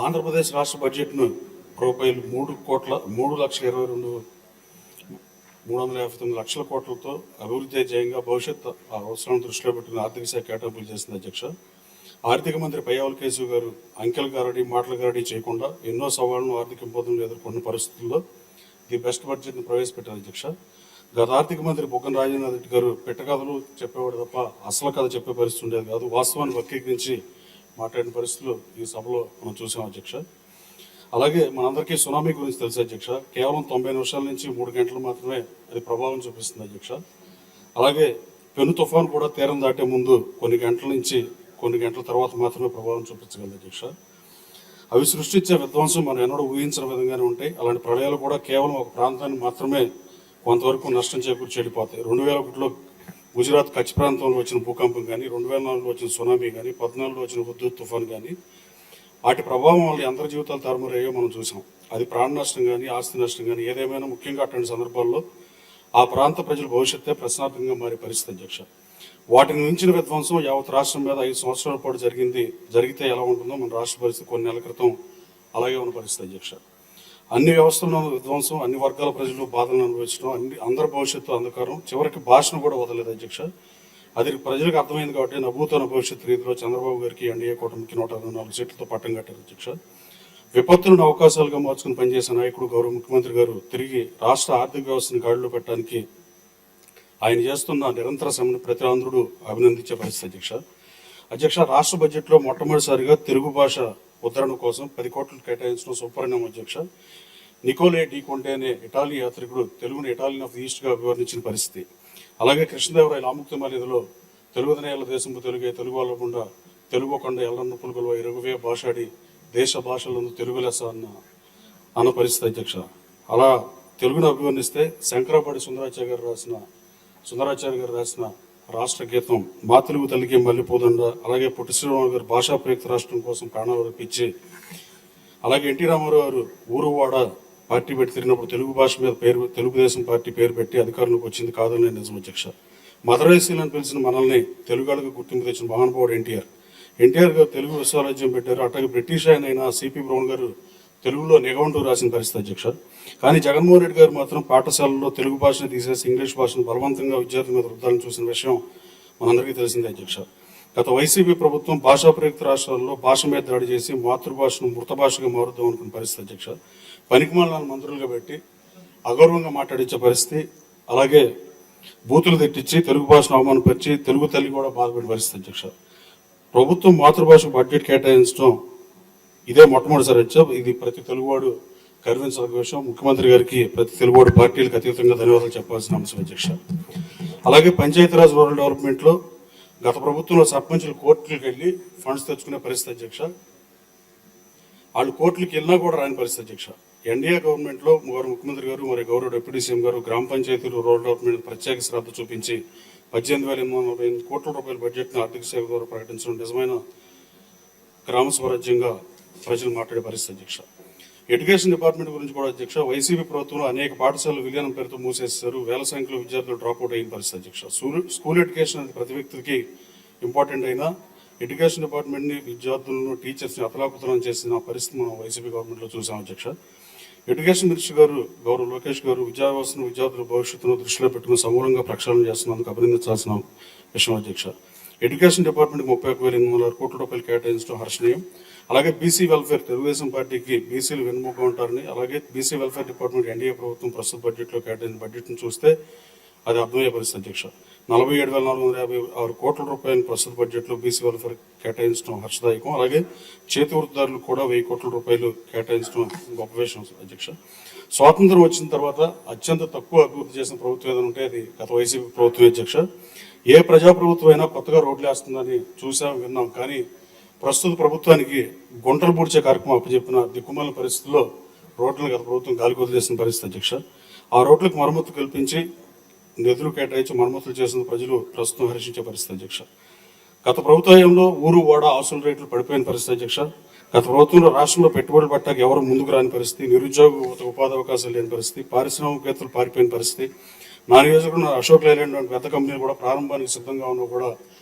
ఆంధ్రప్రదేశ్ రాష్ట్ర బడ్జెట్ను రూపాయలు 3,22,359 కోట్లతో అభివృద్ధి ధ్యేయంగా భవిష్యత్ అవసరాలను దృష్టిలో పెట్టుకుని ఆర్థిక శాఖ కేటాయింపులు చేసింది అధ్యక్ష. ఆర్థిక మంత్రి పయ్యావుల కేశవ్ గారు అంకెల గారడి మాటల గారడి చేయకుండా ఎన్నో సవాళ్లను ఆర్థిక ఇబ్బందులు ఎదుర్కొన్న పరిస్థితుల్లో ది బెస్ట్ బడ్జెట్ను ప్రవేశపెట్టారు అధ్యక్ష. గత ఆర్థిక మంత్రి బుగ్గన రాజేంద్ర రెడ్డి గారు పెట్టకథలు చెప్పేవాడు తప్ప అసలు కథ చెప్పే పరిస్థితి ఉండేది కాదు. వాస్తవాన్ని వక్రీకరించి మాట్లాడిన పరిస్థితులు ఈ సభలో మనం చూసాం అధ్యక్ష. అలాగే మనందరికీ సునామీ గురించి తెలుసు అధ్యక్ష. కేవలం 90 నిమిషాల నుంచి 3 గంటలు మాత్రమే అది ప్రభావం చూపిస్తుంది అధ్యక్ష. అలాగే పెను తుఫాను కూడా తీరం దాటే ముందు కొన్ని గంటల నుంచి కొన్ని గంటల తర్వాత మాత్రమే ప్రభావం చూపించగలదు అధ్యక్ష. అవి సృష్టించే విధ్వంసం మనం ఎన్నడూ ఊహించిన విధంగానే ఉంటాయి. అలాంటి ప్రళయాలు కూడా కేవలం ఒక ప్రాంతాన్ని మాత్రమే కొంతవరకు నష్టం చేకూర్చి వెళ్ళిపోతాయి. 2001లో గుజరాత్ కచ్ ప్రాంతంలో వచ్చిన భూకంపం కానీ, 2004లో వచ్చిన సునామీ కానీ, 2014లో వచ్చిన హుద్దూద్ తుఫాన్ కానీ, వాటి ప్రభావం వల్ల అందరి జీవితాలు తారుమారయ్యో మనం చూసాం. అది ప్రాణ నష్టం కానీ, ఆస్తి నష్టం కానీ ఏదేమైనా ముఖ్యంగా అటువంటి సందర్భాల్లో ఆ ప్రాంత ప్రజల భవిష్యత్తే ప్రశ్నార్థంగా మారే పరిస్థితి అధ్యక్ష. వాటిని మించిన విధ్వంసం యావత్ రాష్ట్రం మీద 5 సంవత్సరాల పాటు జరిగితే ఎలా ఉంటుందో మన రాష్ట్ర పరిస్థితి కొన్ని నెలల క్రితం అలాగే ఉన్న పరిస్థితి అధ్యక్ష. అన్ని వ్యవస్థలను విధ్వంసం, అన్ని వర్గాల ప్రజలు బాధలను అనుభవించడం, అందరి భవిష్యత్తు అంధకారం, చివరికి భాషను కూడా వదలలేదు అధ్యక్ష. అది ప్రజలకు అర్థమైంది కాబట్టి నభూతన భవిష్యత్తు రీతిలో చంద్రబాబు గారికి ఎన్డీఏ కూటమికి 164 సీట్లతో పట్టం కట్టారు అధ్యక్ష. విపత్తులను అవకాశాలుగా మార్చుకుని పనిచేసే నాయకుడు గౌరవ ముఖ్యమంత్రి గారు తిరిగి రాష్ట్ర ఆర్థిక వ్యవస్థను గాడిలో పెట్టడానికి ఆయన చేస్తున్న నిరంతర శ్రమను ప్రతి ఆంధ్రుడు అభినందించే పరిస్థితి అధ్యక్ష. రాష్ట్ర బడ్జెట్లో మొట్టమొదటిసారిగా తెలుగు భాష ఉద్ధరణ కోసం 10 కోట్లు కేటాయించడం సుపరిణామం అధ్యక్ష. నికోలే డి కొంటే అనే ఇటాలీ యాత్రికుడు తెలుగును ఇటాలియన్ ఆఫ్ ది ఈస్ట్గా వివరించిన పరిస్థితి. అలాగే కృష్ణదేవరాయల ఆముక్తమాలిదలో తెలుగుదనేల దేశంపు తెలుగే తెలుగు వాళ్ళకుండా తెలుగు కొండ ఎల్లన్న పులుగుల ఇరుగువే భాషాడి దేశ భాషలందు తెలుగు లెస అన్న పరిస్థితి అధ్యక్ష. అలా తెలుగును అభివర్ణిస్తే శంకరాపాడి సుందరాచార్య గారు రాసిన రాష్ట్ర గీతం మా తెలుగు తల్లికి మల్లెపూదండ, అలాగే పొట్టి శ్రీరామ గారు భాషా ప్రయుక్త రాష్ట్రం కోసం ప్రాణాలు అర్పించి, అలాగే ఎన్టీ రామారావు గారు ఊరువాడ పార్టీ పెట్టి తిరిగినప్పుడు తెలుగు భాష మీద తెలుగుదేశం పార్టీ పేరు పెట్టి అధికారంలోకి వచ్చింది కాదని నిజం అధ్యక్ష. మదరైసీలను పిలిచిన మనల్ని తెలుగులకు గుర్తింపు తెచ్చిన మహానుభావుడు ఎన్టీఆర్ గారు తెలుగు విశ్వరాజ్యం పెట్టారు. అట్లాగే బ్రిటిష్ అయిన సిపి బ్రౌన్ గారు తెలుగులో నిఘంటు రాసిన పరిస్థితి అధ్యక్ష. కానీ జగన్మోహన్ రెడ్డి గారు మాత్రం పాఠశాలలో తెలుగు భాషను తీసేసి ఇంగ్లీష్ భాషను బలవంతంగా విద్యార్థుల మీద రుద్దాలని చూసిన విషయం మనందరికీ తెలిసిందే అధ్యక్ష. గత వైసీపీ ప్రభుత్వం భాషా ప్రయుక్త రాష్ట్రాల్లో భాష మీద దాడి చేసి మాతృభాషను మృత భాషగా మారుద్దాం అనుకున్న పరిస్థితి అధ్యక్ష. పనికిమాలను మంత్రులుగా పెట్టి అగౌరవంగా మాట్లాడించే పరిస్థితి, అలాగే బూతులు తెట్టించి తెలుగు భాషను అవమానపరిచి తెలుగు తల్లి కూడా బాధపడే పరిస్థితి అధ్యక్ష. ప్రభుత్వం మాతృభాష బడ్జెట్ కేటాయించడం ఇదే మొట్టమొదటిసారి అధ్యక్ష. ఇది ప్రతి తెలుగువాడు గర్వించాల్సిన విషయం. ముఖ్యమంత్రి గారికి ప్రతి తెలుగువాడు పార్టీలకు అతీతంగా ధన్యవాదాలు చెప్పాల్సిన అంశం అధ్యక్ష. అలాగే పంచాయతీరాజ్ రూరల్ డెవలప్మెంట్లో గత ప్రభుత్వంలో సర్పంచులు కోర్టులకు వెళ్ళి ఫండ్స్ తెచ్చుకునే పరిస్థితి అధ్యక్ష. వాళ్ళు కోర్టులకు వెళ్ళినా కూడా రాని పరిస్థితి అధ్యక్ష. ఎన్డీఏ గవర్నమెంట్లో ముఖ్యమంత్రి గారు మరి గౌరవ డిప్యూటీ సీఎం గారు గ్రామ పంచాయతీలు రూరల్ డెవలప్మెంట్ ప్రత్యేక శ్రద్ధ చూపించి 18,840 కోట్ల రూపాయల బడ్జెట్ను ఆర్థిక సేవ ద్వారా ప్రకటించడం నిజమైన గ్రామ స్వరాజ్యంగా ప్రజలు మాట్లాడే పరిస్థితి అధ్యక్ష. ఎడ్యుకేషన్ డిపార్ట్మెంట్ గురించి కూడా అధ్యక్ష. వైసీపీ ప్రభుత్వంలో అనేక పాఠశాలలు విలీనం పేరుతో మూసేశారు. వేల సంఖ్యలో విద్యార్థులు డ్రాప్అవుట్ అయిన పరిస్థితి అధ్యక్ష. స్కూల్ ఎడ్యుకేషన్ అనేది ప్రతి వ్యక్తికి ఇంపార్టెంట్ అయినా ఎడ్యుకేషన్ డిపార్ట్మెంట్ని విద్యార్థులను టీచర్స్ని అతలాకుతలం చేసిన పరిస్థితి మనం వైసీపీ గవర్నమెంట్లో చూసాం అధ్యక్ష. ఎడ్యుకేషన్ మినిస్టర్ గారు గౌరవ లోకేష్ గారు విద్యా వ్యవస్థను విద్యార్థుల భవిష్యత్తును దృష్టిలో పెట్టుకుని సమూలంగా ప్రక్షాళన చేస్తున్నందుకు అభినందించాల్సిన విషయం అధ్యక్ష. ఎడ్యుకేషన్ డిపార్ట్మెంట్కి 31,806 కోట్ల రూపాయలు కేటాయించడం హర్షణీయం. అలాగే బీసీ వెల్ఫేర్ తెలుగుదేశం పార్టీకి బీసీలు వెన్నుముక ఉంటారని, అలాగే బీసీ వెల్ఫేర్ డిపార్ట్మెంట్ ఎన్డీఏ ప్రభుత్వం ప్రస్తుత బడ్జెట్లో కేటాయించిన బడ్జెట్ను చూస్తే అది అర్థమయ్యే పరిస్థితి అధ్యక్ష. 47,456 కోట్ల రూపాయలు ప్రస్తుత బడ్జెట్లో బీసీ వెల్ఫేర్ కేటాయించడం హర్షదాయకం. అలాగే చేతి వృత్తిదారులకు కూడా 1000 కోట్ల రూపాయలు కేటాయించడం గొప్ప విషయం అధ్యక్ష. స్వాతంత్రం వచ్చిన తర్వాత అత్యంత తక్కువ అభివృద్ధి చేసిన ప్రభుత్వం ఏదైనా ఉంటే అది గత వైసీపీ ప్రభుత్వం అధ్యక్ష. ఏ ప్రజాప్రభుత్వం అయినా కొత్తగా రోడ్లు వేస్తుందని చూసాం విన్నాం, కానీ ప్రస్తుత ప్రభుత్వానికి గుంటలు పూడ్చే కార్యక్రమం అప్పచెప్పిన దిక్కుమాల పరిస్థితుల్లో రోడ్లను గత ప్రభుత్వం గాలికి వదిలేసిన పరిస్థితి అధ్యక్ష. ఆ రోడ్లకు మరమ్మతు కల్పించి నిధులు కేటాయించి మరమ్మతులు చేసిన ప్రజలు ప్రస్తుతం హర్షించే పరిస్థితి అధ్యక్ష. గత ప్రభుత్వంలో ఊరు వాడ ఆస్తుల రేట్లు పడిపోయిన పరిస్థితి అధ్యక్ష. గత ప్రభుత్వంలో రాష్ట్రంలో పెట్టుబడులు పెట్టాక ఎవరు ముందుకు రాని పరిస్థితి, నిరుద్యోగ ఉపాధి అవకాశాలు లేని పరిస్థితి, పారిశ్రామికవేత్తలు పారిపోయిన పరిస్థితి, నా నియోజకవర్గంలో అశోక్ లైలాండ్ వంటి పెద్ద కంపెనీలు కూడా ప్రారంభానికి సిద్ధంగా ఉన్నా కూడా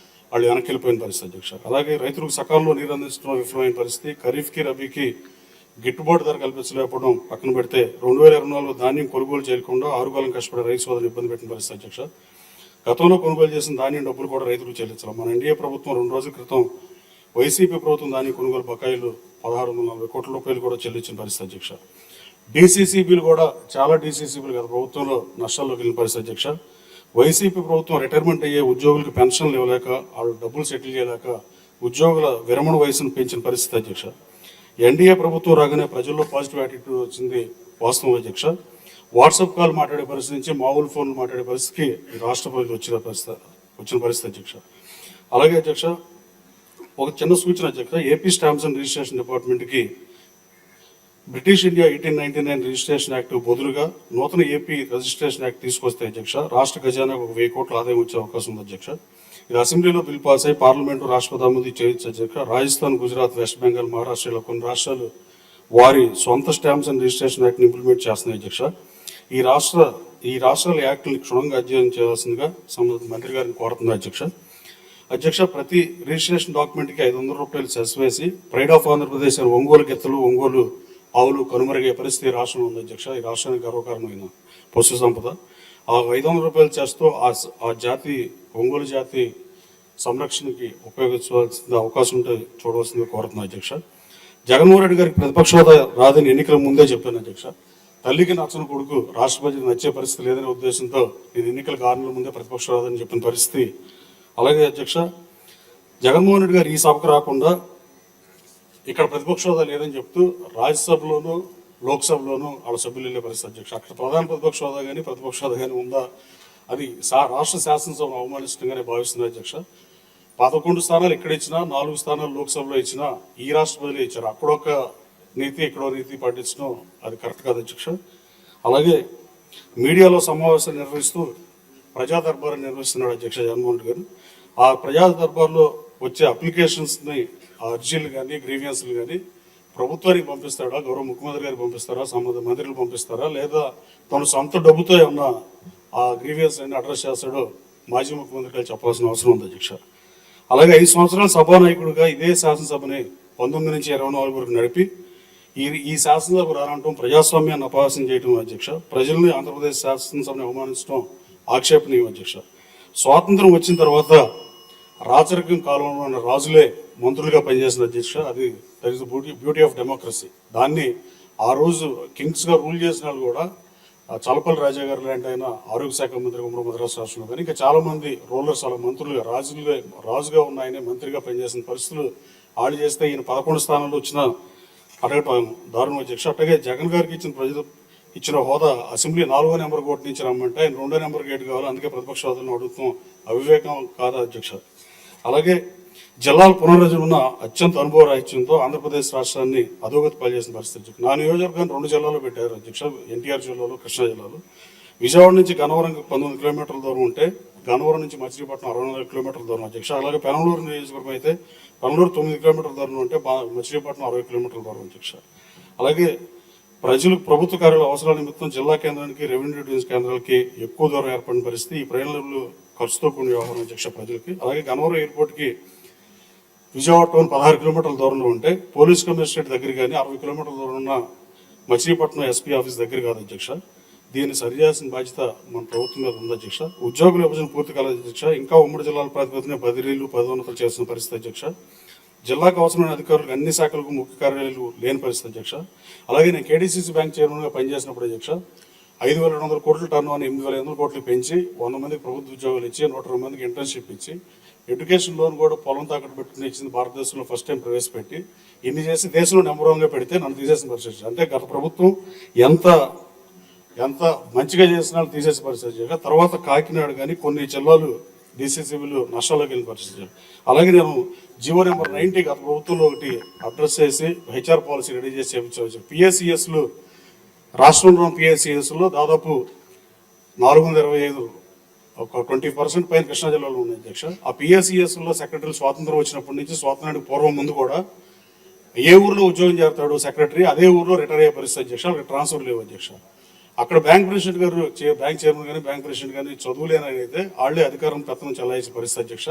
వాళ్ళు వెనక్కి వెళ్ళిపోయిన పరిస్థితి అధ్యక్ష. అలాగే రైతులకు సకాలంలో నీరు అందించడం విఫలమైన పరిస్థితి, ఖరీఫ్కి రబీకి గిట్టుబాటు ధర కల్పించలేకపోవడం పక్కన పెడితే 2024 ధాన్యం కొనుగోలు చేయకుండా ఆరుగాలం కష్టపడే రైతు సోదరులు ఇబ్బంది పెట్టిన పరిస్థితి అధ్యక్ష. గతంలో కొనుగోలు చేసిన ధాన్యం డబ్బులు కూడా రైతులకు చెల్లించాలి. మన ఎన్డీఏ ప్రభుత్వం 2 రోజుల క్రితం వైసీపీ ప్రభుత్వం ధాన్యం కొనుగోలు బకాయిలు 1640 కోట్ల రూపాయలు కూడా చెల్లించిన పరిస్థితి అధ్యక్ష. డీసీసీబీలు కూడా చాలా డీసీసీబీలు గత ప్రభుత్వంలో నష్టాల్లోకి వెళ్ళిన పరిస్థితి అధ్యక్ష. వైసీపీ ప్రభుత్వం రిటైర్మెంట్ అయ్యే ఉద్యోగులకు పెన్షన్లు ఇవ్వలేక, వాళ్ళు డబ్బులు సెటిల్ చేయలేక ఉద్యోగుల విరమణ వయసును పెంచిన పరిస్థితి అధ్యక్ష. ఎన్డీఏ ప్రభుత్వం రాగానే ప్రజల్లో పాజిటివ్ యాటిట్యూడ్ వచ్చింది వాస్తవం అధ్యక్ష. వాట్సాప్ కాల్ మాట్లాడే పరిస్థితి నుంచి మామూలు ఫోన్లు మాట్లాడే పరిస్థితికి ఈ రాష్ట్ర ప్రజలు వచ్చిన పరిస్థితి అధ్యక్ష. అలాగే అధ్యక్ష, ఒక చిన్న సూచన అధ్యక్ష, ఏపీ స్టాంప్స్ అండ్ రిజిస్ట్రేషన్ డిపార్ట్మెంట్కి బ్రిటిష్ ఇండియా 1899 రిజిస్ట్రేషన్ యాక్ట్ బదులుగా నూతన ఏపీ రిజిస్ట్రేషన్ యాక్ట్ తీసుకొస్తే అధ్యక్ష రాష్ట్ర ఖజానాకు 1000 కోట్ల ఆదాయం వచ్చే అవకాశం ఉంది అధ్యక్ష. ఇది అసెంబ్లీలో బిల్ పాస్ అయ్యి పార్లమెంటు రాష్ట్రపతి ఆమోదం చేయొచ్చు అధ్యక్ష. రాజస్థాన్, గుజరాత్, వెస్ట్ బెంగాల్, మహారాష్ట్రలో కొన్ని రాష్ట్రాలు వారి సొంత స్టాంప్స్ అండ్ రిజిస్ట్రేషన్ యాక్ట్ని ఇంప్లిమెంట్ చేస్తున్నాయి అధ్యక్ష. ఈ రాష్ట్రాల యాక్ట్ని క్షుణ్ణంగా అధ్యయనం చేయాల్సిందిగా సంబంధిత మంత్రి గారిని కోరుతుంది అధ్యక్ష. అధ్యక్ష, ప్రతి రిజిస్ట్రేషన్ డాక్యుమెంట్కి 500 రూపాయలు సెస్ వేసి ప్రైడ్ ఆఫ్ ఆంధ్రప్రదేశ్ అని ఒంగోలు గెత్తలు, ఒంగోలు ఆవులు కనుమరుగే పరిస్థితి రాష్ట్రంలో ఉంది అధ్యక్ష. ఈ రాష్ట్రానికి గర్వకారణమైన పశు సంపద. ఆ 500 రూపాయలు చేస్తూ ఆ జాతి, ఒంగోలు జాతి సంరక్షణకి ఉపయోగించవలసిన అవకాశం ఉంటే చూడవలసిందిగా కోరుతున్నా అధ్యక్ష. జగన్మోహన్ రెడ్డి గారికి ప్రతిపక్ష హోదా రాదని ఎన్నికల ముందే చెప్పాను అధ్యక్ష. తల్లికి నచ్చని కొడుకు రాష్ట్రపతికి నచ్చే పరిస్థితి లేదనే ఉద్దేశంతో నేను ఎన్నికలకు 6 నెలల ముందే ప్రతిపక్ష హోదా అని చెప్పిన పరిస్థితి. అలాగే అధ్యక్ష, జగన్మోహన్ రెడ్డి గారు ఈ సభకు రాకుండా ఇక్కడ ప్రతిపక్ష హోదా లేదని చెప్తూ రాజ్యసభలోనూ లోక్సభలోనూ వాళ్ళ సభ్యులు వెళ్ళే పరిస్థితి అధ్యక్ష. అక్కడ ప్రధాన ప్రతిపక్ష హోదా కానీ ప్రతిపక్ష హోదా కానీ ఉందా, అది రాష్ట్ర శాసనసభను అవమానిస్తుండగానే భావిస్తున్నారు అధ్యక్ష. 11 స్థానాలు ఇక్కడ ఇచ్చినా, 4 స్థానాలు లోక్సభలో ఇచ్చినా ఈ రాష్ట్ర ప్రజలే ఇచ్చారు. అక్కడొక నీతి, ఇక్కడో నీతి పాటించడం అది కరెక్ట్ కాదు అధ్యక్ష. అలాగే మీడియాలో సమావేశాలు నిర్వహిస్తూ ప్రజా దర్బారు నిర్వహిస్తున్నాడు అధ్యక్ష జగన్మోహన్ రెడ్డి గారు. ఆ ప్రజా దర్బార్లో వచ్చే అప్లికేషన్స్ని, అర్జీలు కానీ గ్రీవియన్స్లు కానీ ప్రభుత్వానికి పంపిస్తాడా, గౌరవ ముఖ్యమంత్రి గారికి పంపిస్తారా, సంబంధిత మంత్రులు పంపిస్తారా, లేదా తన సొంత డబ్బుతో ఏమన్నా ఆ గ్రీవియన్స్ అన్ని అడ్రస్ చేస్తాడో మాజీ ముఖ్యమంత్రి గారు చెప్పాల్సిన అవసరం ఉంది అధ్యక్ష. అలాగే 5 సంవత్సరాల సభానాయకుడిగా ఇదే శాసనసభని 19 నుంచి 24 వరకు నడిపి ఈ శాసనసభకు రానంటం ప్రజాస్వామ్యాన్ని అపహాస్యం చేయడం అధ్యక్ష. ప్రజల్ని ఆంధ్రప్రదేశ్ శాసనసభని అవమానించడం ఆక్షేపణీయం అధ్యక్ష. స్వాతంత్రం వచ్చిన తర్వాత రాచరికం కాలంలో ఉన్న రాజులే మంత్రులుగా పనిచేసిన అధ్యక్ష. అది that is beauty of democracy. దాన్ని ఆ రోజు కింగ్స్గా రూల్ చేసిన వాళ్ళు కూడా చలపల్లి రాజా గారు లాంటి ఆయన ఆరోగ్య శాఖ మంత్రి ఉమ్మడి మద్రాసు రాష్ట్రంలో కానీ ఇంకా చాలా మంది రూలర్స్ అలా మంత్రులుగా రాజుగా ఉన్న ఆయన మంత్రిగా పనిచేసిన పరిస్థితులు ఆడు చేస్తే ఈయన 11 స్థానాల్లో వచ్చిన అడగటం దారుణం అధ్యక్ష. అట్లాగే జగన్ గారికి ప్రజలు ఇచ్చిన హోదా అసెంబ్లీ 4వ నెంబర్ గేట్ నుంచి రమ్మంటే ఆయన 2వ నెంబర్ గేట్ కావాలి, అందుకే ప్రతిపక్ష హోదాను అడుగుతాం. అవివేకం కాదా అధ్యక్ష. అలాగే జిల్లాల పునర్రచన ఉన్న అత్యంత అనుభవ రాహిత్యంతో ఆంధ్రప్రదేశ్ రాష్ట్రాన్ని అధోగతి పాల్చేసిన పరిస్థితి. నా నియోజకవర్గాన్ని 2 జిల్లాలో పెట్టారు అధ్యక్ష, ఎన్టీఆర్ జిల్లాలో, కృష్ణా జిల్లాలో. విజయవాడ నుంచి గన్నవరం 19 కిలోమీటర్ల దూరం ఉంటే గన్నవరం నుంచి మచిలీపట్నం 64 కిలోమీటర్ల దూరం అధ్యక్ష. అలాగే పెనమలూరు నియోజకవర్గం అయితే పెనమలూరు 9 కిలోమీటర్ల దూరం ఉంటే మచిలీపట్నం 60 కిలోమీటర్ల దూరం అధ్యక్ష. అలాగే ప్రజలు ప్రభుత్వ కార్యాలయ అవసరాల నిమిత్తం జిల్లా కేంద్రానికి, రెవెన్యూ డివిజన్ కేంద్రాలకి ఎక్కువ దూరం ఏర్పడిన పరిస్థితి. ఈ ప్రయాణాలు ఖర్చుతో కూడిన వ్యవహారం అధ్యక్ష ప్రజలకి. అలాగే గన్నవరం ఎయిర్పోర్ట్కి విజయవాడ టౌన్ 16 కిలోమీటర్ల దూరంలో ఉంటే పోలీస్ కమిషనరేట్ దగ్గర కానీ 60 కిలోమీటర్ల దూరం ఉన్న మచిలీపట్నం ఎస్పీ ఆఫీస్ దగ్గర కాదు అధ్యక్ష. దీన్ని సరిచేయాల్సిన బాధ్యత మన ప్రభుత్వం మీద ఉంది అధ్యక్ష. ఉద్యోగుల విభజన పూర్తి కాలేదు అధ్యక్ష. ఇంకా ఉమ్మడి జిల్లాల ప్రాతిపదికన బదిలీలు, పదోన్నతులు చేస్తున్న పరిస్థితి అధ్యక్ష. జిల్లాకు అవసరమైన అధికారులకు అన్ని శాఖలకు ముఖ్య కార్యాలయాలు లేని పరిస్థితి అధ్యక్ష. అలాగే నేను కేడీసీసీ బ్యాంక్ చైర్మన్గా పనిచేసినప్పుడు అధ్యక్ష 5,200 కోట్ల టర్న్ అని 8,500 కోట్లు పెంచి 100 మందికి ప్రభుత్వ ఉద్యోగాలు ఇచ్చి 120 మందికి ఇంటర్న్షిప్ ఇచ్చి ఎడ్యుకేషన్ లోన్ కూడా పొలం తాకట్టు పెట్టుకుని ఇచ్చింది భారతదేశంలో ఫస్ట్ టైం ప్రవేశపెట్టి ఇన్ని చేసి దేశంలో నెంబర్ 1గా పెడితే నన్ను తీసేసిన పరిస్థితి. అంటే గత ప్రభుత్వం ఎంత మంచిగా చేసిన తీసేసిన పరిస్థితి. తర్వాత కాకినాడ కానీ కొన్ని జిల్లాలు డీసీసీబీలు నష్టాల్లోకి వెళ్ళిన పరిస్థితి. అలాగే నేను జీవో నెంబర్ 90 గత ప్రభుత్వంలో ఒకటి అడ్రస్ చేసి హెచ్ఆర్ పాలసీ రెడీ చేసి చేయించవచ్చు. పిఎస్సిఎస్లు రాష్ట్రంలో పిఎస్సిఎస్లో దాదాపు 425 ఒక 20% పైన కృష్ణా జిల్లాలో ఉన్నాయి అధ్యక్ష. ఆ పిఎస్సిఎస్లో సెక్రటరీలు స్వాతంత్రం వచ్చినప్పటి నుంచి స్వాతంత్రానికి పూర్వం ముందు కూడా ఏ ఊర్లో ఉద్యోగం చేస్తాడు సెక్రటరీ అదే ఊర్లో రిటైర్ అయ్యే పరిస్థితి అధ్యక్ష. వాళ్ళకి ట్రాన్స్ఫర్ లేవు అధ్యక్ష. అక్కడ బ్యాంక్ ప్రెసిడెంట్ గారు బ్యాంక్ చైర్మన్ కానీ బ్యాంక్ ప్రెసిడెంట్ కానీ చదువులేనైతే వాళ్ళే అధికారం పెత్తనం చెలాయించే పరిస్థితి అధ్యక్ష.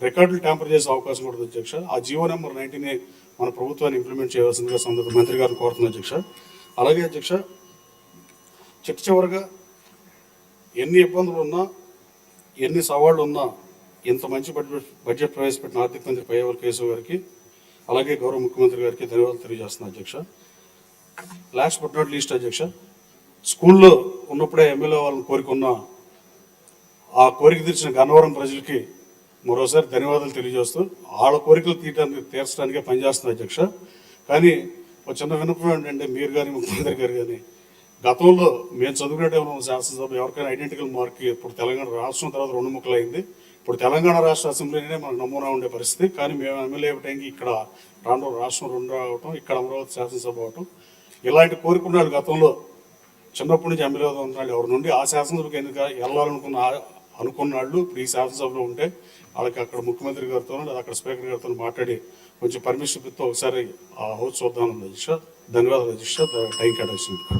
రికార్డులు ట్యాంపర్ చేసే అవకాశం కూడా ఉంది అధ్యక్ష. ఆ జీవో నెంబర్ 19 మన ప్రభుత్వాన్ని ఇంప్లిమెంట్ చేయవలసిందిగా సందర్భ మంత్రి గారిని కోరుతుంది అధ్యక్ష. అలాగే అధ్యక్ష, చివరగా ఎన్ని ఇబ్బందులు ఉన్నా ఎన్ని సవాళ్లు ఉన్నా ఇంత మంచి బడ్జెట్ ప్రవేశపెట్టిన ఆర్థిక మంత్రి పయ్యావుల కేశవ్ గారికి అలాగే గౌరవ ముఖ్యమంత్రి గారికి ధన్యవాదాలు తెలియజేస్తున్నాను అధ్యక్ష. లాస్ట్ బట్ నాట్ లీస్ట్ అధ్యక్ష, స్కూల్లో ఉన్నప్పుడే ఎమ్మెల్యే వాళ్ళని కోరికున్న ఆ కోరిక తీర్చిన గన్నవరం ప్రజలకి మరోసారి ధన్యవాదాలు తెలియజేస్తూ వాళ్ళ కోరికలు తీర్చడానికే పనిచేస్తుంది అధ్యక్ష. కానీ ఒక చిన్న విన్నపం ఏంటంటే మీరు కానీ ముఖ్యమంత్రి గారు కానీ గతంలో మేము చదువుకునే శాసనసభ ఎవరికైనా ఐడెంటికల్ మార్క్ ఇప్పుడు తెలంగాణ రాష్ట్రం తర్వాత 2 ముక్కలు అయింది. ఇప్పుడు తెలంగాణ రాష్ట్ర అసెంబ్లీనే మనకు నమూనా ఉండే పరిస్థితి. కానీ మేము ఎమ్మెల్యే టైంకి ఇక్కడ రాష్ట్రం 2 అవటం, ఇక్కడ అమరావతి శాసనసభ అవటం, ఇలాంటి కోరుకున్నాడు గతంలో చిన్నప్పటి నుంచి ఎమ్మెల్యే ఉన్నాడు ఎవరి నుండి ఆ శాసనసభకి ఎన్నిక అనుకున్నాళ్ళు ఇప్పుడు ఈ శాసనసభలో ఉంటే వాళ్ళకి అక్కడ ముఖ్యమంత్రి గారితో అక్కడ స్పీకర్ గారితో మాట్లాడి కొంచెం పర్మిషన్ ఇస్తే ఒకసారి ఆ హౌస్ చూద్దామని అధ్యక్ష. ధన్యవాదాలు అధ్యక్ష, టైం కేటాయించినందుకు.